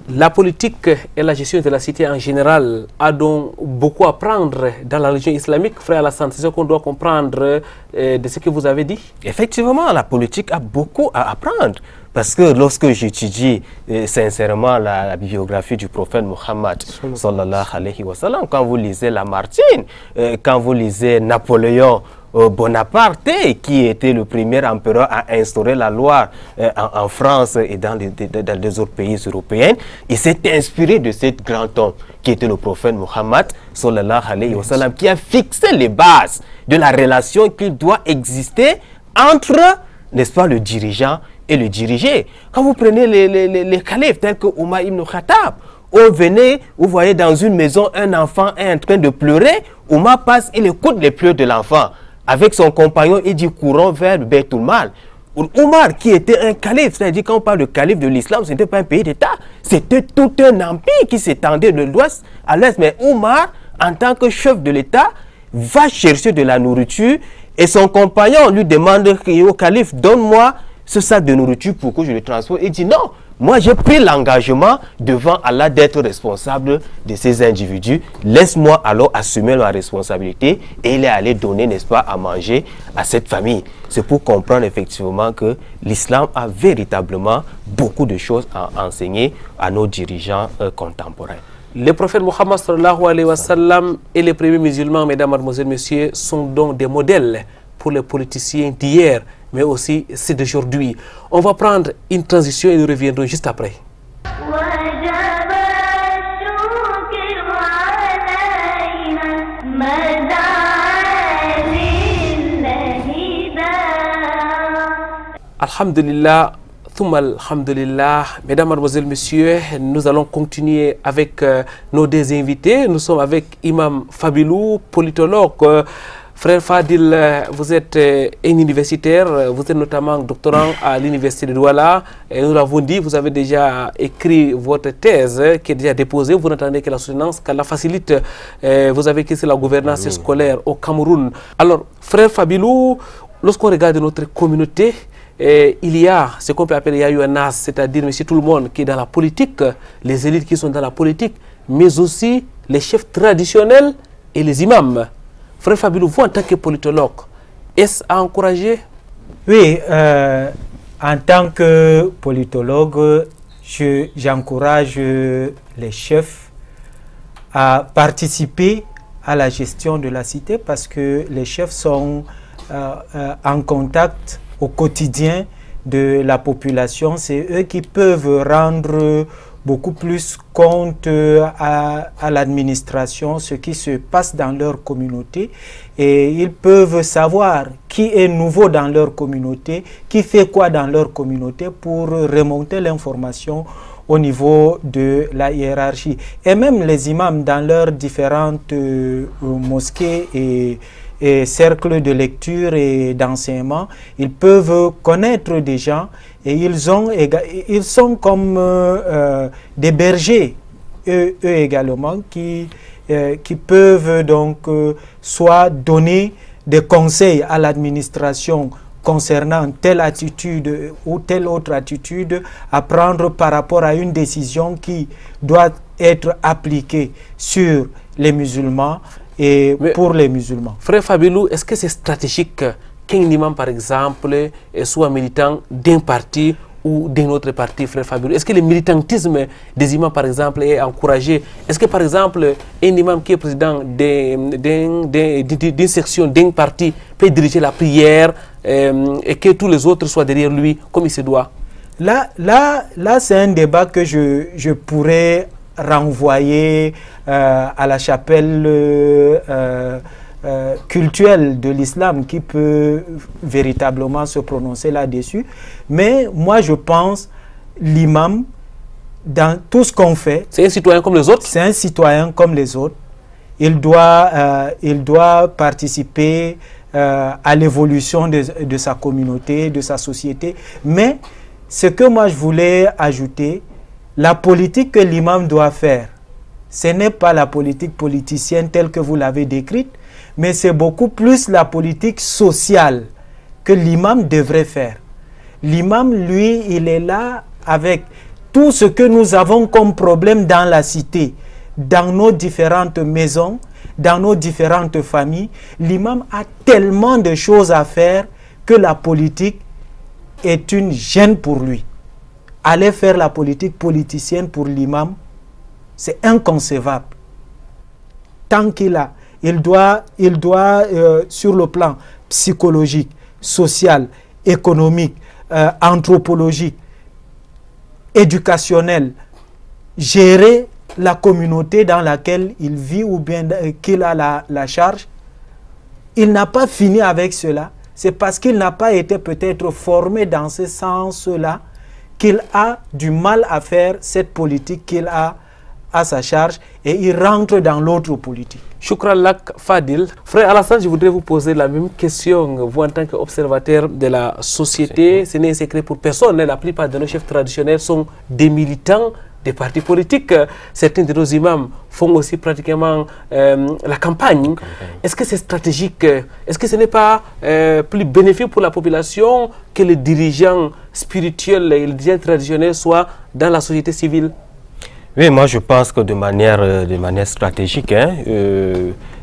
La politique et la gestion de la cité en général a donc beaucoup à apprendre dans la religion islamique, frère Alassane. C'est ce qu'on doit comprendre de ce que vous avez dit. Effectivement, la politique a beaucoup à apprendre. Parce que lorsque j'étudie sincèrement la biographie du prophète Muhammad, sallallahu alayhi wa sallam, quand vous lisez Lamartine, quand vous lisez Napoléon Bonaparte, qui était le premier empereur à instaurer la loi en France et dans les autres pays européens, il s'est inspiré de cet grand homme qui était le prophète Muhammad, sallallahu alayhi wa sallam, qui a fixé les bases de la relation qui doit exister entre, n'est-ce pas, le dirigeant et le dirigé. Quand vous prenez les califes tels que Omar ibn Khattab, on venait, vous voyez dans une maison, un enfant est en train de pleurer, Omar passe, il écoute les pleurs de l'enfant. Avec son compagnon, il dit courons vers Baitul Mal. Omar, qui était un calife, c'est-à-dire quand on parle de calife de l'islam, ce n'était pas un pays d'État, c'était tout un empire qui s'étendait de l'ouest à l'est. Mais Omar, en tant que chef de l'État, va chercher de la nourriture et son compagnon lui demande au calife, donne-moi ce sac de nourriture pour que je le transporte. Il dit non, moi j'ai pris l'engagement devant Allah d'être responsable de ces individus. Laisse-moi alors assumer ma responsabilité. Et il est allé donner, n'est-ce pas, à manger à cette famille. C'est pour comprendre effectivement que l'islam a véritablement beaucoup de choses à enseigner à nos dirigeants contemporains. Le prophète Muhammad sallallahu alayhi wa sallam et les premiers musulmans, mesdames, mademoiselles, messieurs, sont donc des modèles pour les politiciens d'hier, mais aussi ceux d'aujourd'hui. On va prendre une transition et nous reviendrons juste après. Alhamdulillah, thumma alhamdulillah. Mesdames, mademoiselles, messieurs, nous allons continuer avec nos deux invités. Nous sommes avec Imam Fabilou, politologue. Frère Fadil, vous êtes un universitaire, vous êtes notamment doctorant à l'université de Douala. Et nous l'avons dit, vous avez déjà écrit votre thèse qui est déjà déposée. Vous n'attendez que la soutenance, qu'elle la facilite. Vous avez écrit sur la gouvernance scolaire au Cameroun. Alors, frère Fabilou, lorsqu'on regarde notre communauté, il y a ce qu'on peut appeler Yayuanas, c'est-à-dire monsieur tout le monde qui est dans la politique, les élites qui sont dans la politique, mais aussi les chefs traditionnels et les imams. Frère Fabilou, vous en tant que politologue, est-ce à encourager? Oui, en tant que politologue, j'encourage les chefs à participer à la gestion de la cité parce que les chefs sont en contact au quotidien de la population. C'est eux qui peuvent rendre beaucoup plus compte à l'administration, ce qui se passe dans leur communauté, et ils peuvent savoir qui est nouveau dans leur communauté, qui fait quoi dans leur communauté pour remonter l'information au niveau de la hiérarchie. Et même les imams dans leurs différentes mosquées et cercles de lecture et d'enseignement, ils peuvent connaître des gens et ils sont comme des bergers, eux également, qui peuvent donc soit donner des conseils à l'administration concernant telle attitude ou telle autre attitude à prendre par rapport à une décision qui doit être appliquée sur les musulmans et pour les musulmans. Frère Fabelou, est-ce que c'est stratégique qu'un imam, par exemple, soit militant d'un parti ou d'un autre parti, frère Fabelou? Est-ce que le militantisme des imams, par exemple, est encouragé? Est-ce que, par exemple, un imam qui est président d'une section, d'un parti, peut diriger la prière et que tous les autres soient derrière lui comme il se doit? Là c'est un débat que je pourrais renvoyer à la chapelle cultuelle de l'islam qui peut véritablement se prononcer là-dessus. Mais moi, je pense l'imam, dans tout ce qu'on fait... C'est un citoyen comme les autres? C'est un citoyen comme les autres. Il doit participer à l'évolution de sa communauté, de sa société. Mais ce que moi, je voulais ajouter, la politique que l'imam doit faire, ce n'est pas la politique politicienne telle que vous l'avez décrite, mais c'est beaucoup plus la politique sociale que l'imam devrait faire. L'imam, lui, il est là avec tout ce que nous avons comme problème dans la cité, dans nos différentes maisons, dans nos différentes familles. L'imam a tellement de choses à faire que la politique est une gêne pour lui. Aller faire la politique politicienne pour l'imam, c'est inconcevable. Tant il doit sur le plan psychologique, social, économique, anthropologique, éducationnel, gérer la communauté dans laquelle il vit ou bien qu'il a la charge. Il n'a pas fini avec cela. C'est parce qu'il n'a pas été peut-être formé dans ce sens-là qu'il a du mal à faire cette politique qu'il a à sa charge et il rentre dans l'autre politique. Shukran Lak Fadil. Frère Alassane, je voudrais vous poser la même question. Vous, en tant qu'observateur de la société, ce n'est un secret pour personne. La plupart de nos chefs traditionnels sont des militants des partis politiques. Certains de nos imams font aussi pratiquement la campagne. Est-ce que c'est stratégique? Est-ce que ce n'est pas plus bénéfique pour la population que les dirigeants spirituels et les dirigeants traditionnels soient dans la société civile? Oui, moi je pense que de manière stratégique,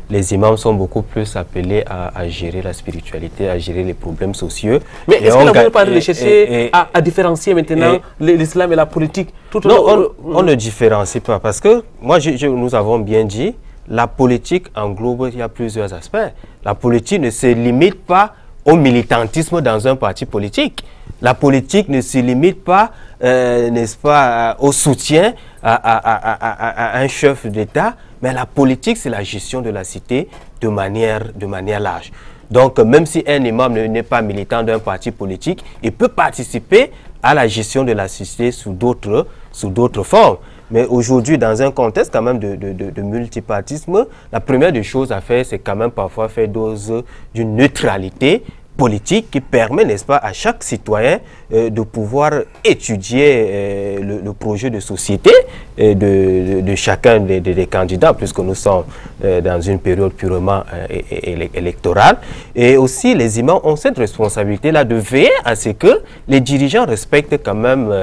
les imams sont beaucoup plus appelés à gérer la spiritualité, à gérer les problèmes sociaux. Mais est-ce qu'on ne peut pas chercher à différencier maintenant l'islam et la politique? Non, on ne différencie pas parce que, moi, nous avons bien dit, la politique englobe, il y a plusieurs aspects. La politique ne se limite pas au militantisme dans un parti politique. La politique ne se limite pas, n'est-ce pas, au soutien à un chef d'État, mais la politique, c'est la gestion de la cité de manière large. Donc, même si un imam n'est pas militant d'un parti politique, il peut participer à la gestion de la cité sous d'autres formes. Mais aujourd'hui, dans un contexte quand même de multipartisme, la première des choses à faire, c'est quand même parfois faire dose d'une neutralité politique qui permet, n'est-ce pas, à chaque citoyen de pouvoir étudier le projet de société de chacun des candidats, puisque nous sommes dans une période purement électorale. Et aussi, les imams ont cette responsabilité-là de veiller à ce que les dirigeants respectent quand même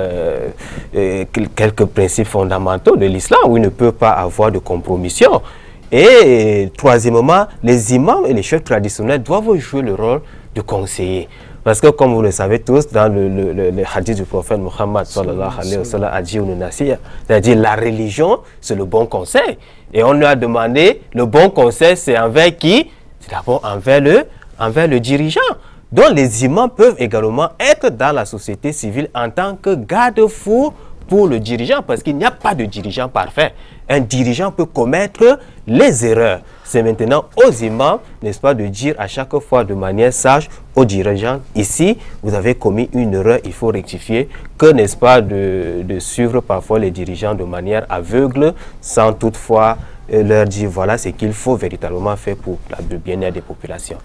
quelques principes fondamentaux de l'islam, où il ne peut pas avoir de compromission. Et troisièmement, les imams et les chefs traditionnels doivent jouer le rôle de conseiller. Parce que comme vous le savez tous, dans le hadith du prophète Muhammad sallallahu alayhi wa sallam a dit c'est-à-dire la religion, c'est le bon conseil. Et on lui a demandé, le bon conseil, c'est envers qui? C'est d'abord envers le dirigeant. Donc les imams peuvent également être dans la société civile en tant que garde-fou pour le dirigeant, parce qu'il n'y a pas de dirigeant parfait. Un dirigeant peut commettre les erreurs. C'est maintenant aux imams, n'est-ce pas, de dire à chaque fois de manière sage aux dirigeants, ici, vous avez commis une erreur, il faut rectifier, que, n'est-ce pas, de suivre parfois les dirigeants de manière aveugle, sans toutefois leur dire, voilà ce qu'il faut véritablement faire pour le bien-être des populations.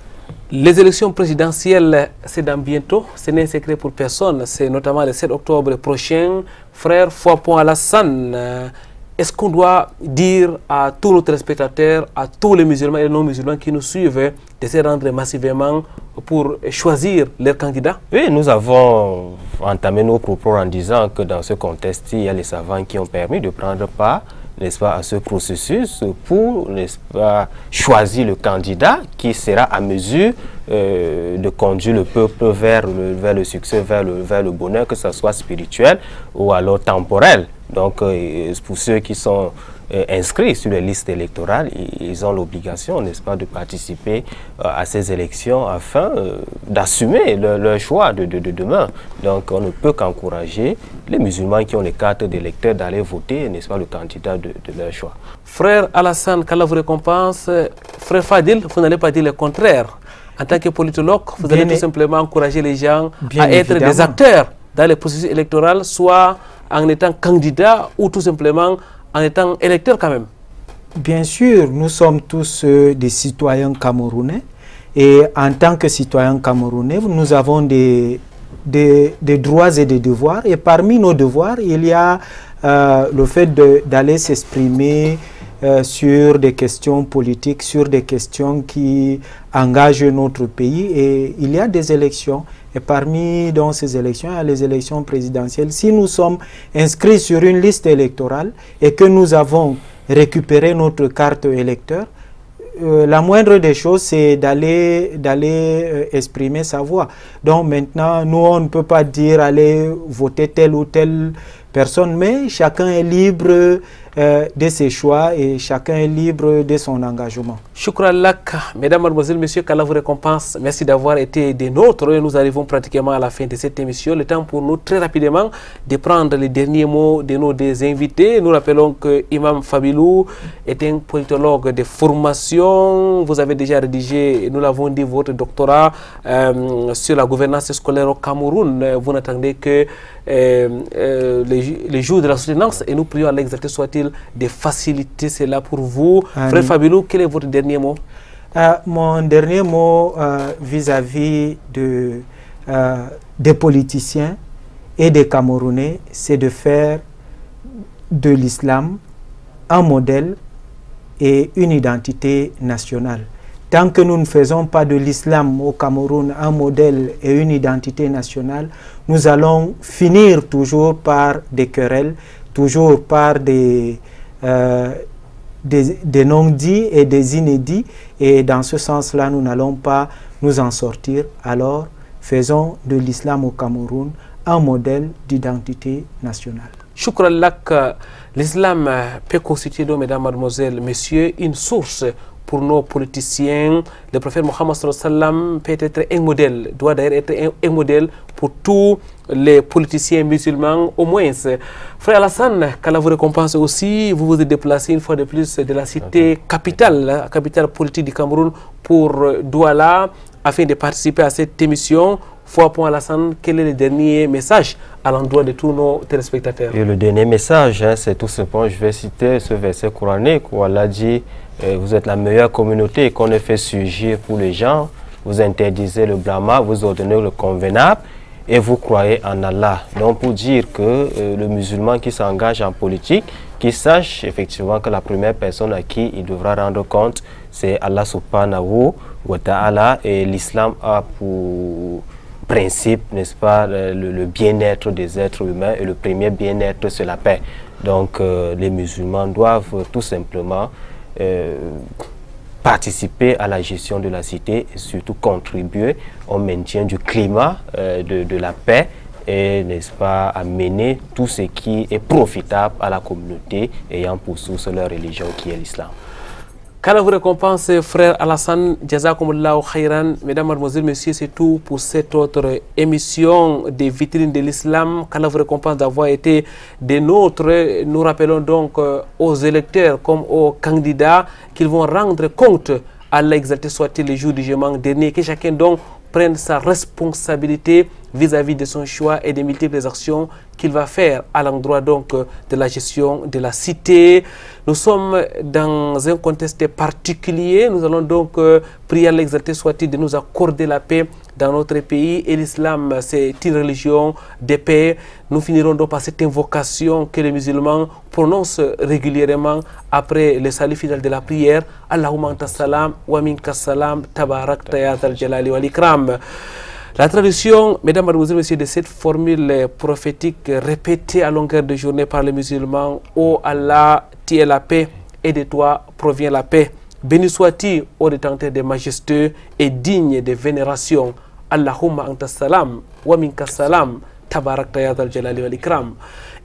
Les élections présidentielles, c'est dans bientôt, ce n'est secret pour personne, c'est notamment le 7 octobre prochain. Frère Fouapon Alassane, est-ce qu'on doit dire à tous nos téléspectateurs, à tous les musulmans et les non-musulmans qui nous suivent, de se rendre massivement pour choisir leurs candidats? Oui, nous avons entamé nos propos en disant que dans ce contexte, il y a les savants qui ont permis de prendre part, n'est-ce pas, à ce processus pour, n'est-ce pas, choisir le candidat qui sera à mesure de conduire le peuple vers le succès, vers le bonheur, que ce soit spirituel ou alors temporel. Donc, pour ceux qui sont inscrits sur les listes électorales, ils ont l'obligation, n'est-ce pas, de participer à ces élections afin d'assumer leur choix de demain. Donc, on ne peut qu'encourager les musulmans qui ont les cartes d'électeurs d'aller voter, n'est-ce pas, le candidat de leur choix. Frère Alassane, qu'Allah vous récompense. Frère Fadil, vous n'allez pas dire le contraire. En tant que politologue, vous allez tout simplement encourager les gens à être des acteurs dans les processus électoraux, soit en étant candidat ou tout simplement en étant électeur quand même. Bien sûr, nous sommes tous des citoyens camerounais et en tant que citoyens camerounais, nous avons des droits et des devoirs, et parmi nos devoirs, il y a le fait d'aller s'exprimer sur des questions politiques, sur des questions qui engagent notre pays, et il y a des élections. Et parmi dans ces élections, il y a les élections présidentielles. Si nous sommes inscrits sur une liste électorale et que nous avons récupéré notre carte électeur, la moindre des choses, c'est d'aller exprimer sa voix. Donc maintenant, nous, on ne peut pas dire aller voter telle ou telle personne, mais chacun est libre de ses choix et chacun est libre de son engagement. Shukran lak, mesdames, mademoiselles, messieurs, qu'Allah vous récompense. Merci d'avoir été des nôtres. Nous arrivons pratiquement à la fin de cette émission. Le temps pour nous, très rapidement, de prendre les derniers mots de nos invités. Nous rappelons que Imam Fabilou est un politologue de formation. Vous avez déjà rédigé, nous l'avons dit, votre doctorat sur la gouvernance scolaire au Cameroun. Vous n'attendez que les jours de la soutenance, et nous prions à l'exalté soit-il de faciliter cela pour vous. Amen. Frère Fabilou, quel est votre dernier mot? Mon dernier mot vis-à-vis des politiciens et des Camerounais, c'est de faire de l'islam un modèle et une identité nationale. Tant que nous ne faisons pas de l'islam au Cameroun un modèle et une identité nationale, nous allons finir toujours par des querelles, toujours par des non-dits et des inédits. Et dans ce sens-là, nous n'allons pas nous en sortir. Alors, faisons de l'islam au Cameroun un modèle d'identité nationale. Shukran lak, l'islam peut constituer, donc, mesdames, mademoiselles, messieurs, une source pour nos politiciens. Le prophète Mohammed sallam peut être un modèle, doit d'ailleurs être un modèle pour tous les politiciens musulmans au moins. Frère Alassane, qu'Allah vous récompense aussi, vous vous êtes déplacé une fois de plus de la cité capitale, la capitale politique du Cameroun, pour Douala, afin de participer à cette émission. Fouapon Alassane, quel est le dernier message à l'endroit de tous nos téléspectateurs? Et le dernier message, c'est tout simplement, je vais citer ce verset coranique où Allah dit: vous êtes la meilleure communauté qu'on ait fait surgir pour les gens, vous interdisez le blâmable, vous ordonnez le convenable et vous croyez en Allah. Donc pour dire que le musulman qui s'engage en politique, qu'il sache effectivement que la première personne à qui il devra rendre compte, c'est Allah subhanahu wa ta'ala, et l'islam a pour principe, n'est-ce pas, le bien-être des êtres humains, et le premier bien-être, c'est la paix. Donc les musulmans doivent tout simplement participer à la gestion de la cité et surtout contribuer au maintien du climat de la paix, et, n'est-ce pas, amener tout ce qui est profitable à la communauté ayant pour source leur religion qui est l'islam. Qu'Allah vous récompense, frère Alassane, Jazakumullahu khairan. Mesdames, mademoiselles, messieurs, c'est tout pour cette autre émission des vitrines de l'islam. Qu'Allah vous récompense d'avoir été des nôtres. Nous rappelons donc aux électeurs comme aux candidats qu'ils vont rendre compte à l'exalté soit-il le jour du jugement dernier, que chacun donc prenne sa responsabilité vis-à-vis de son choix et des multiples actions qu'il va faire à l'endroit donc de la gestion de la cité. Nous sommes dans un contexte particulier. Nous allons donc prier à l'exalté soit-il de nous accorder la paix dans notre pays. Et l'islam, c'est une religion de paix. Nous finirons donc par cette invocation que les musulmans prononcent régulièrement après le salut final de la prière. Allahumma anta salam wa minka salam tabarakta ya zal jalali wal ikram. La traduction, mesdames, mademoiselles, messieurs, de cette formule prophétique répétée à longueur de journée par les musulmans: ô Allah, tu es la paix et de toi provient la paix. Béni sois-tu, ô détenteur des majestueux et digne de vénération. Allahumma anta salam wa minka salam tabarakta ya zal jalali wal ikram.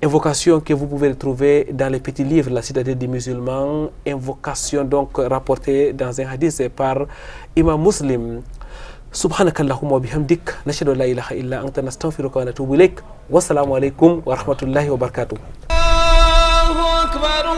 Invocation que vous pouvez retrouver dans les petits livres La Citadelle des musulmans. Invocation donc rapportée dans un hadith par Imam Muslim. سبحانك اللهم وبحمدك نشهد أن لا إله إلا أنت نستغفرك ونتوب إليك والسلام عليكم ورحمة الله وبركاته. الله أكبر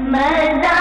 مدى